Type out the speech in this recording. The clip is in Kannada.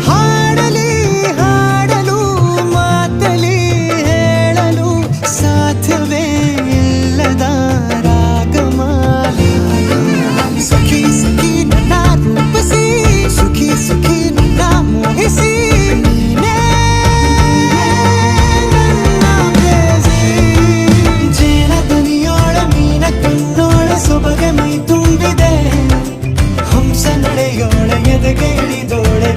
ಹಾಡಲಿ ಹಾಡಲು ಮಾತಲಿ ಹೇಳಲು ಸಾಧ್ಯವೇ ಇಲ್ಲದ ರಾಗಮಾಲಿ ಸಖಿ ಸಖಿ ನನ್ನ ರೂಪಿಸಿ ಸುಖಿ ಸುಖಿ ನನ್ನ ಮೋಹಿಸಿ ನೀನೇ ನನ್ನ ಪ್ರೇಯಸಿ. ಜೇನ ದನಿಯೋಳ ಮೀನ ಕಣ್ಣೋಳ ಸೊಬಗೆ ಮೈ ತುಂಬಿದೆ ಹಂಸ ನಡೆಯೋಳ ಎದೆಗೆ ಇಳಿದೋಳೆ